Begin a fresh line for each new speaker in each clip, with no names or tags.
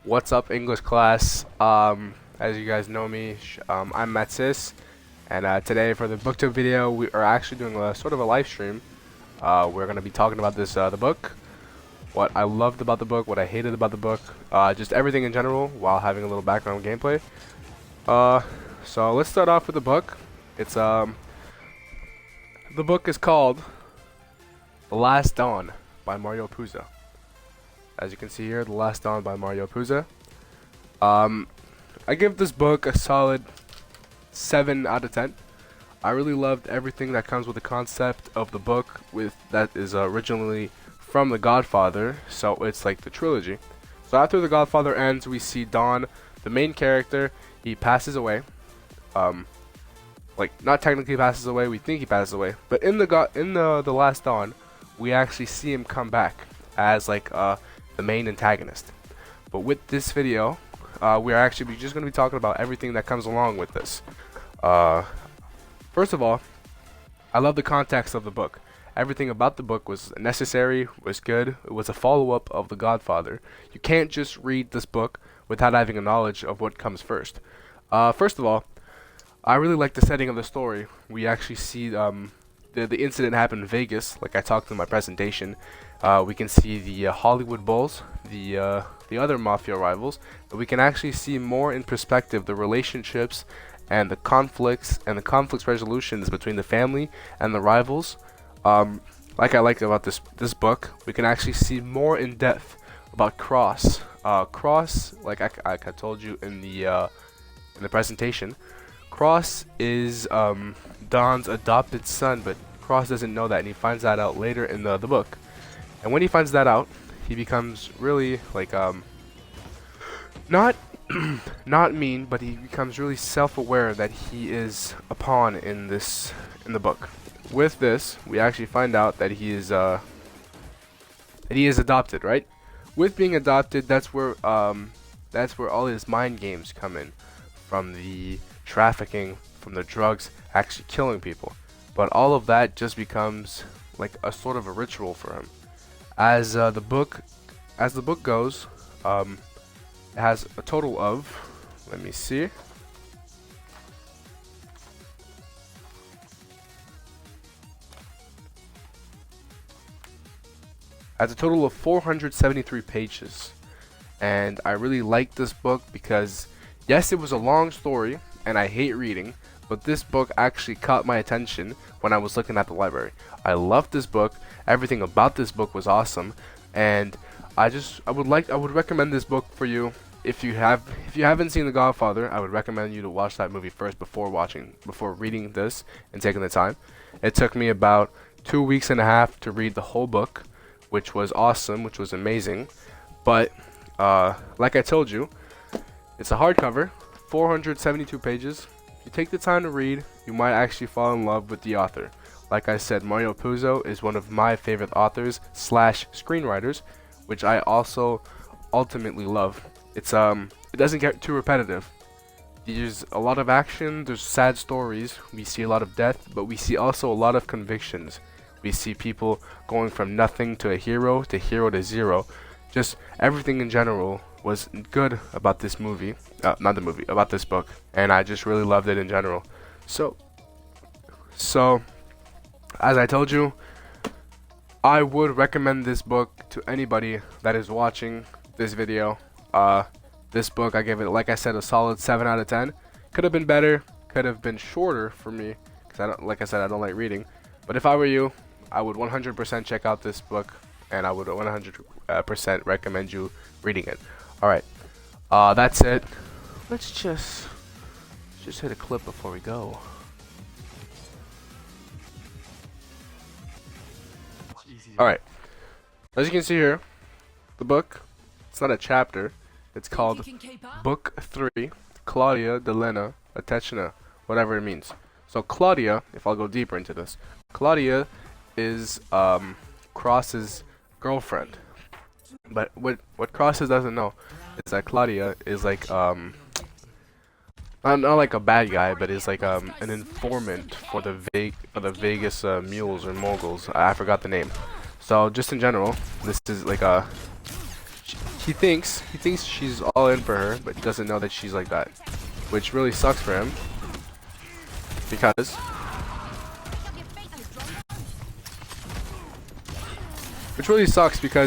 What's up, English class? As you guys know me, I'm Matsis, and today for the booktube video, we are actually doing a sort of a live stream. We're gonna be talking about this the book, what I loved about the book, what I hated about the book, just everything in general, while having a little background gameplay. So let's start off with the book. It's the book is called The Last Dawn by Mario Puzo. As you can see here, The Last Dawn by Mario Puzo. I give this book a solid 7 out of 10. I really loved everything that comes with the concept of the book, that is originally from The Godfather, so it's like the trilogy. So after The Godfather ends, we see Don, the main character. He passes away. Like, not technically passes away, we think he passes away, but in the Last Dawn, we actually see him come back as like the main antagonist. But with this video, we're actually just going to be talking about everything that comes along with this. First of all, I love the context of the book. Everything about the book was necessary, was good. It was a follow-up of The Godfather. You can't just read this book without having a knowledge of what comes first. First of all, I really like the setting of the story. We actually see the incident happened in Vegas, like I talked in my presentation. We can see the Hollywood Bulls, the other mafia rivals, but we can actually see more in perspective the relationships and the conflicts resolutions between the family and the rivals. Like I liked about this book, we can actually see more in depth about Cross. Cross, like I told you in the presentation, Cross is Don's adopted son, but Cross doesn't know that, and he finds that out later in the book. And when he finds that out, he becomes really like not not mean, but he becomes really self-aware that he is a pawn in the book. With this, we actually find out that he is adopted, right? With being adopted, that's where all his mind games come in, from the trafficking, from the drugs, actually killing people. But all of that just becomes like a sort of a ritual for him. As the book goes, it has a total of, let me see, has a total of 473 pages. And I really like this book because, yes, it was a long story, and I hate reading, but this book actually caught my attention when I was looking at the library. I loved this book. Everything about this book was awesome, and I would recommend this book for you. If you haven't seen The Godfather, I would recommend you to watch that movie first before reading this and taking the time. It took me about 2 weeks and a half to read the whole book, which was awesome, which was amazing. But like I told you, it's a hardcover, 472 pages. If you take the time to read, you might actually fall in love with the author. Like I said, Mario Puzo is one of my favorite authors / screenwriters, which I also ultimately love. It doesn't get too repetitive. There's a lot of action, there's sad stories, we see a lot of death, but we see also a lot of convictions. We see people going from nothing to hero to zero. Just everything in general was good about this movie, about this book, and I just really loved it in general. So as I told you, I would recommend this book to anybody that is watching this video. This book, I give it, like I said, a solid 7 out of 10. Could have been better, could have been shorter for me, because like I said, I don't like reading. But if I were you, I would 100% check out this book, and I would 100% recommend you reading it. Alright, that's it. Let's just hit a clip before we go. Alright, as you can see here, the book, it's not a chapter, it's called Book 3, Claudia Delena Atechna, whatever it means. So Claudia, if I'll go deeper into this, Claudia is Cross's girlfriend. But what Cross doesn't know is that Claudia is like not like a bad guy, but is like an informant for the Vegas mules or moguls. I forgot the name. So just in general, this is like he thinks she's all in for her, but he doesn't know that she's like that, which really sucks for him because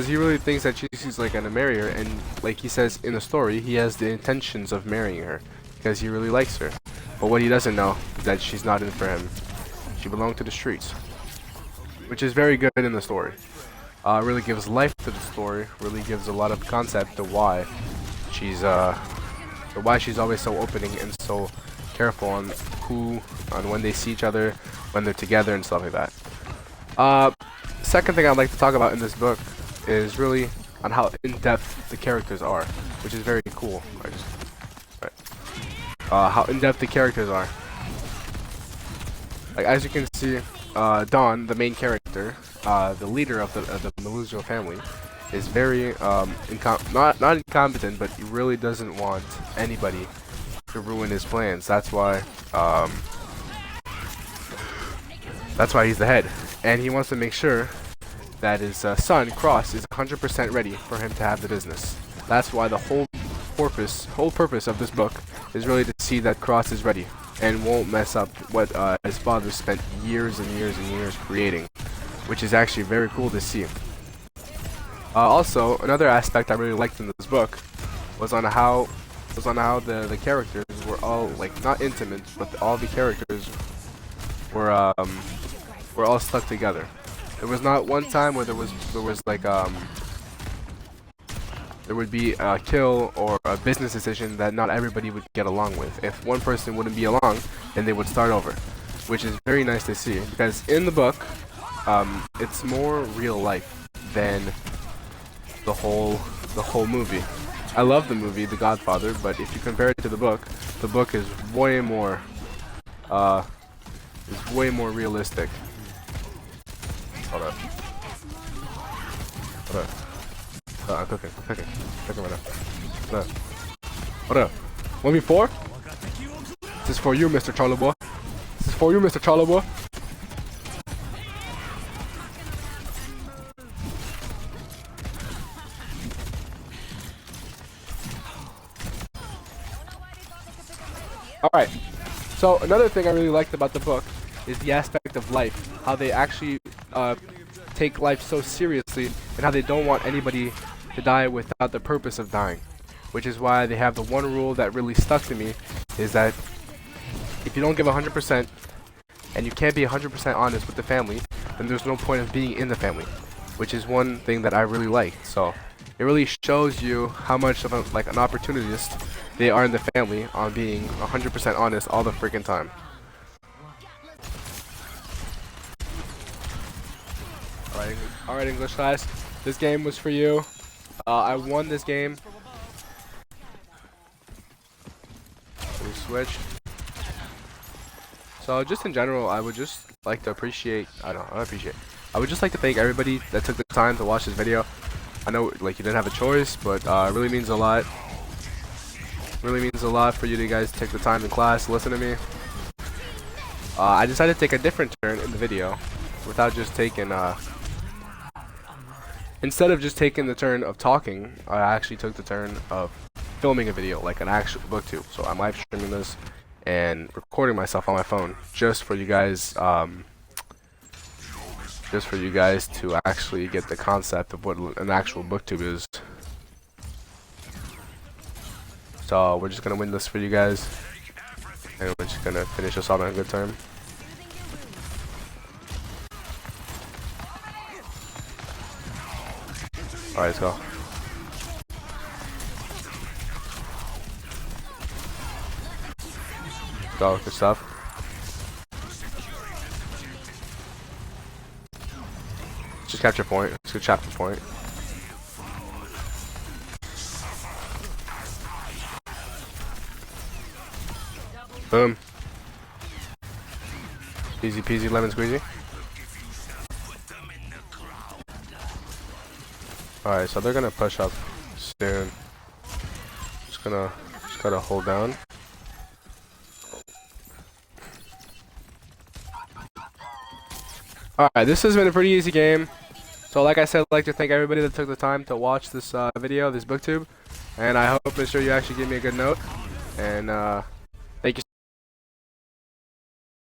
he really thinks that she's like gonna marry her, and like he says in the story, he has the intentions of marrying her because he really likes her. But what he doesn't know is that she's not in for him. She belonged to the streets, which is very good in the story. Really gives life to the story. Really gives a lot of concept to why she's always so opening and so careful on when they see each other, when they're together and stuff like that. Second thing I'd like to talk about in this book is really on how in-depth the characters are, which is very cool. How in-depth the characters are. Like as you can see, Dawn, the main character, the leader of the Meluzo family, is very not incompetent, but he really doesn't want anybody to ruin his plans. That's why he's the head, and he wants to make sure that his son Cross is 100% ready for him to have the business. That's why the whole purpose of this book is really to see that Cross is ready and won't mess up what his father spent years and years and years creating, which is actually very cool to see. Also, another aspect I really liked in this book was on how the characters were all like not intimate, but all the characters were all stuck together. There was not one time where there was like there would be a kill or a business decision that not everybody would get along with. If one person wouldn't be along, then they would start over, which is very nice to see, because in the book, it's more real life than the whole movie. I love the movie The Godfather, but if you compare it to the book is way more realistic. Hold up. I'm cooking right now. What up? 1v4? This is for you, Mr. Charlie Boy. This is for you, Mr. Charlie Boy. Alright. So another thing I really liked about the book is the aspect of life. How they actually take life so seriously, and how they don't want anybody to die without the purpose of dying, which is why they have the one rule that really stuck to me, is that if you don't give 100% and you can't be 100% honest with the family, then there's no point of being in the family, which is one thing that I really like. So it really shows you how much of an opportunist they are in the family on being 100% honest all the freaking time. Alright, English class, this game was for you. I won this game. We switch. So just in general, I would just like to appreciate, I would just like to thank everybody that took the time to watch this video. I know like you didn't have a choice, but it really means a lot. Really means a lot for you to guys take the time in class to listen to me. I decided to take a different turn in the video without just taking instead of just taking the turn of talking, I actually took the turn of filming a video, like an actual booktube. So I'm live streaming this and recording myself on my phone just for you guys to actually get the concept of what an actual booktube is. So we're just gonna win this for you guys, and we're just gonna finish this on a good term. Alright, let's go. Go, good stuff. Just capture point. Let's go chapter point. Boom. Easy peasy lemon squeezy. Alright, so they're gonna push up soon. Just gotta hold down. Alright, this has been a pretty easy game. So like I said, I'd like to thank everybody that took the time to watch this video, this booktube, and I hope make sure you actually give me a good note. And